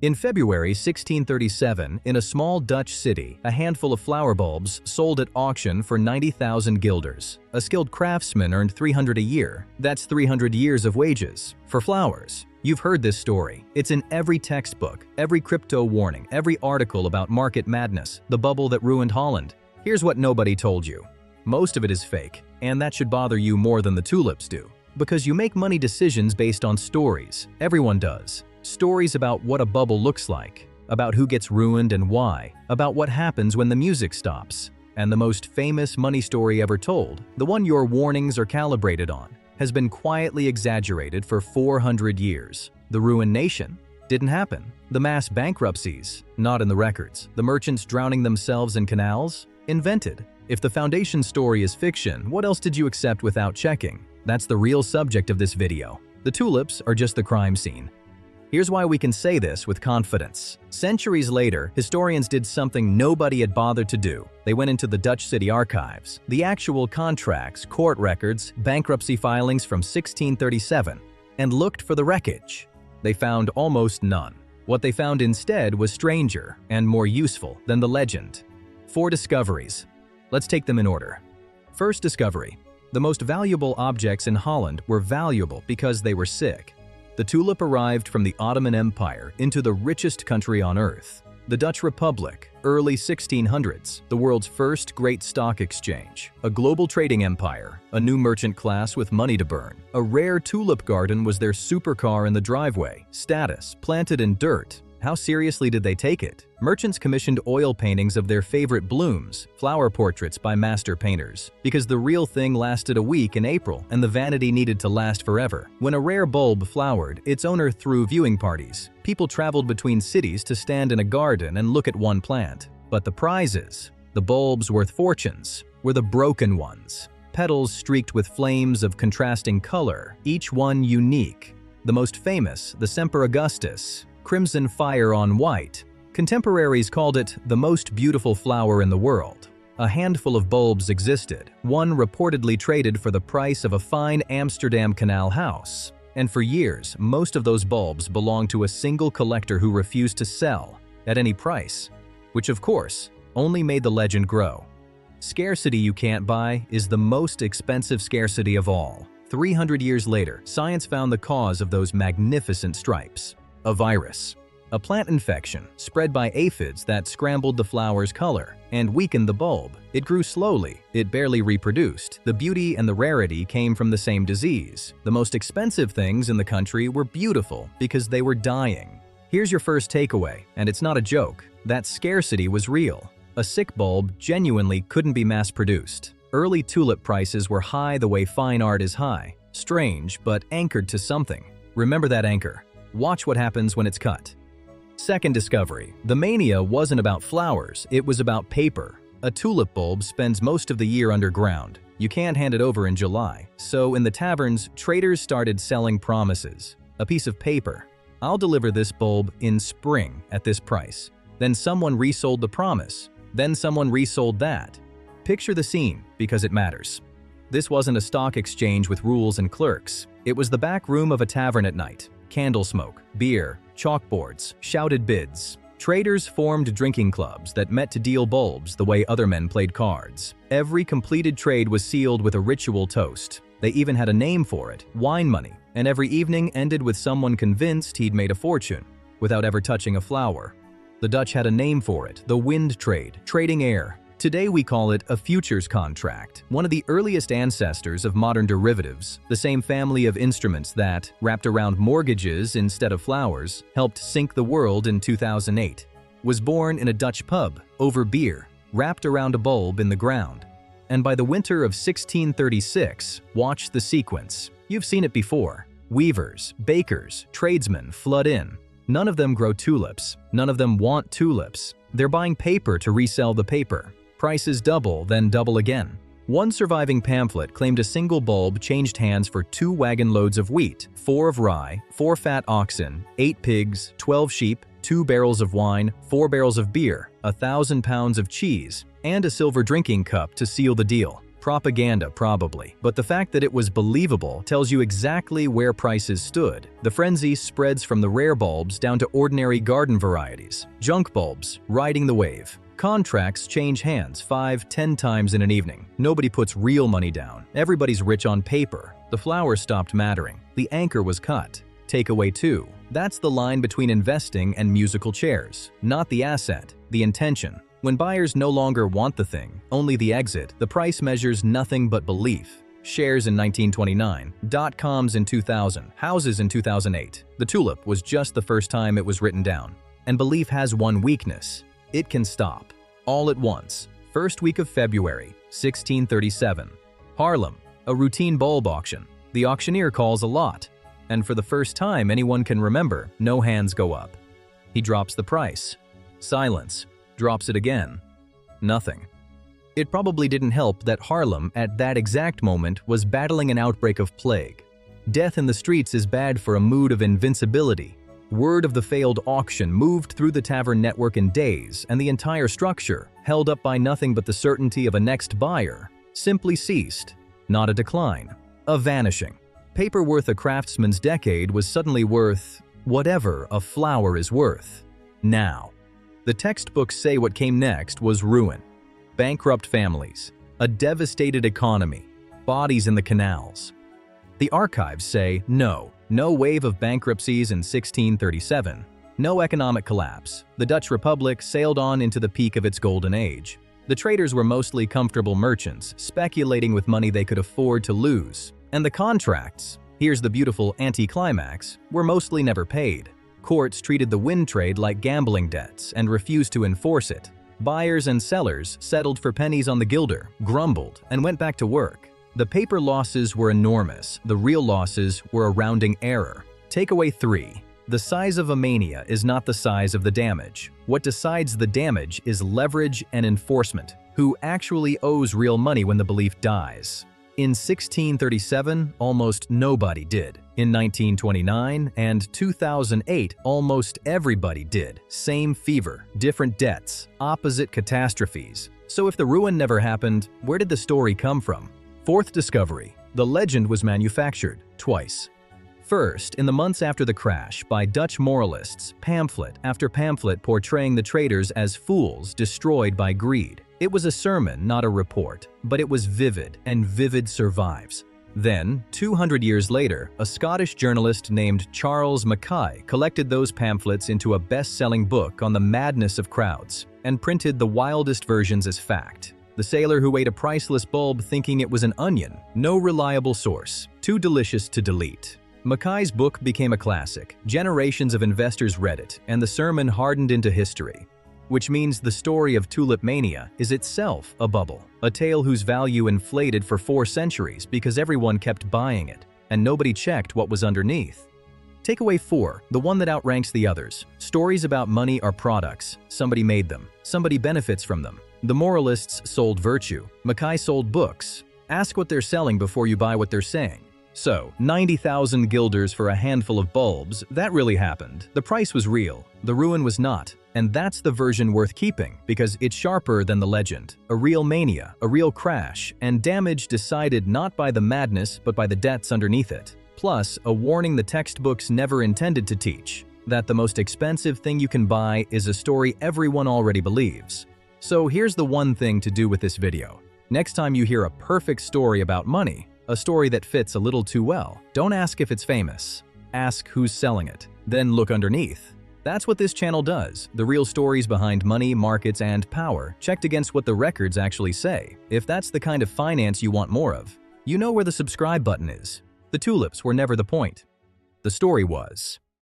In February 1637, in a small Dutch city, a handful of flower bulbs sold at auction for 90,000 guilders. A skilled craftsman earned 300 a year. That's 300 years of wages. For flowers. You've heard this story. It's in every textbook, every crypto warning, every article about market madness, the bubble that ruined Holland. Here's what nobody told you. Most of it is fake, and that should bother you more than the tulips do. Because you make money decisions based on stories. Everyone does. Stories about what a bubble looks like, about who gets ruined and why, about what happens when the music stops. And the most famous money story ever told, the one your warnings are calibrated on, has been quietly exaggerated for 400 years. The ruined nation? Didn't happen. The mass bankruptcies? Not in the records. The merchants drowning themselves in canals? Invented. If the foundation story is fiction, what else did you accept without checking? That's the real subject of this video. The tulips are just the crime scene. Here's why we can say this with confidence. Centuries later, historians did something nobody had bothered to do. They went into the Dutch city archives, the actual contracts, court records, bankruptcy filings from 1637, and looked for the wreckage. They found almost none. What they found instead was stranger and more useful than the legend. 4 discoveries. Let's take them in order. First discovery. The most valuable objects in Holland were valuable because they were sick. The tulip arrived from the Ottoman Empire into the richest country on earth. The Dutch Republic, early 1600s, the world's first great stock exchange, a global trading empire, a new merchant class with money to burn. A rare tulip garden was their supercar in the driveway. Status, planted in dirt. How seriously did they take it? Merchants commissioned oil paintings of their favorite blooms, flower portraits by master painters, because the real thing lasted a week in April and the vanity needed to last forever. When a rare bulb flowered, its owner threw viewing parties. People traveled between cities to stand in a garden and look at one plant. But the prizes, the bulbs worth fortunes, were the broken ones. Petals streaked with flames of contrasting color, each one unique. The most famous, the Semper Augustus, crimson fire on white. Contemporaries called it the most beautiful flower in the world. A handful of bulbs existed, one reportedly traded for the price of a fine Amsterdam canal house. And for years, most of those bulbs belonged to a single collector who refused to sell at any price, which of course, only made the legend grow. Scarcity you can't buy is the most expensive scarcity of all. 300 years later, science found the cause of those magnificent stripes. A virus. A plant infection spread by aphids that scrambled the flower's color and weakened the bulb. It grew slowly. It barely reproduced. The beauty and the rarity came from the same disease. The most expensive things in the country were beautiful because they were dying. Here's your first takeaway, and it's not a joke. That scarcity was real. A sick bulb genuinely couldn't be mass-produced. Early tulip prices were high the way fine art is high. Strange, but anchored to something. Remember that anchor. Watch what happens when it's cut. Second discovery. The mania wasn't about flowers, it was about paper. A tulip bulb spends most of the year underground. You can't hand it over in July. So in the taverns, traders started selling promises. A piece of paper. I'll deliver this bulb in spring at this price. Then someone resold the promise. Then someone resold that. Picture the scene, because it matters. This wasn't a stock exchange with rules and clerks. It was the back room of a tavern at night. Candle smoke, beer, chalkboards, shouted bids. Traders formed drinking clubs that met to deal bulbs the way other men played cards. Every completed trade was sealed with a ritual toast. They even had a name for it, wine money, and every evening ended with someone convinced he'd made a fortune, without ever touching a flower. The Dutch had a name for it, the wind trade, trading air. Today we call it a futures contract, one of the earliest ancestors of modern derivatives, the same family of instruments that, wrapped around mortgages instead of flowers, helped sink the world in 2008. Was born in a Dutch pub, over beer, wrapped around a bulb in the ground. And by the winter of 1636, watch the sequence. You've seen it before. Weavers, bakers, tradesmen flood in. None of them grow tulips. None of them want tulips. They're buying paper to resell the paper. Prices double, then double again. One surviving pamphlet claimed a single bulb changed hands for 2 wagon loads of wheat, 4 of rye, 4 fat oxen, 8 pigs, 12 sheep, 2 barrels of wine, 4 barrels of beer, 1,000 pounds of cheese, and a silver drinking cup to seal the deal. Propaganda, probably, but the fact that it was believable tells you exactly where prices stood. The frenzy spreads from the rare bulbs down to ordinary garden varieties. Junk bulbs, riding the wave. Contracts change hands 5-10 times in an evening. Nobody puts real money down. Everybody's rich on paper. The flowers stopped mattering. The anchor was cut. Takeaway 2. That's the line between investing and musical chairs. Not the asset, the intention. When buyers no longer want the thing, only the exit, the price measures nothing but belief. Shares in 1929, dot-coms in 2000, houses in 2008. The tulip was just the first time it was written down. And belief has one weakness. It can stop. All at once. First week of February, 1637. Harlem, a routine bulb auction. The auctioneer calls a lot. And for the first time anyone can remember, no hands go up. He drops the price. Silence. Drops it again. Nothing. It probably didn't help that Harlem, at that exact moment, was battling an outbreak of plague. Death in the streets is bad for a mood of invincibility. Word of the failed auction moved through the tavern network in days, and the entire structure, held up by nothing but the certainty of a next buyer, simply ceased. Not a decline. A vanishing. Paper worth a craftsman's decade was suddenly worth whatever a flower is worth. Now. The textbooks say what came next was ruin. Bankrupt families, a devastated economy, bodies in the canals. The archives say no wave of bankruptcies in 1637, no economic collapse. The Dutch Republic sailed on into the peak of its golden age. The traders were mostly comfortable merchants, speculating with money they could afford to lose. And the contracts, here's the beautiful anticlimax, were mostly never paid. Courts treated the wind trade like gambling debts and refused to enforce it. Buyers and sellers settled for pennies on the guilder, grumbled, and went back to work. The paper losses were enormous. The real losses were a rounding error. Takeaway 3. The size of a mania is not the size of the damage. What decides the damage is leverage and enforcement. Who actually owes real money when the belief dies? In 1637, almost nobody did. In 1929 and 2008, almost everybody did. Same fever, different debts, opposite catastrophes. So if the ruin never happened, where did the story come from? Fourth discovery. The legend was manufactured twice. First, in the months after the crash, by Dutch moralists, pamphlet after pamphlet portraying the traders as fools destroyed by greed. It was a sermon, not a report, but it was vivid, and vivid survives. Then, 200 years later, a Scottish journalist named Charles Mackay collected those pamphlets into a best-selling book on the madness of crowds, and printed the wildest versions as fact. The sailor who ate a priceless bulb thinking it was an onion, no reliable source, too delicious to delete. Mackay's book became a classic. Generations of investors read it, and the sermon hardened into history. Which means the story of Tulip Mania is itself a bubble, a tale whose value inflated for 4 centuries because everyone kept buying it, and nobody checked what was underneath. Takeaway 4, the one that outranks the others. Stories about money are products. Somebody made them. Somebody benefits from them. The moralists sold virtue. Mackay sold books. Ask what they're selling before you buy what they're saying. So, 90,000 guilders for a handful of bulbs, that really happened. The price was real. The ruin was not. And that's the version worth keeping, because it's sharper than the legend. A real mania, a real crash, and damage decided not by the madness but by the debts underneath it. Plus, a warning the textbooks never intended to teach, that the most expensive thing you can buy is a story everyone already believes. So here's the one thing to do with this video. Next time you hear a perfect story about money, a story that fits a little too well, don't ask if it's famous. Ask who's selling it. Then look underneath. That's what this channel does. The real stories behind money, markets, and power, checked against what the records actually say. If that's the kind of finance you want more of, you know where the subscribe button is. The tulips were never the point. The story was.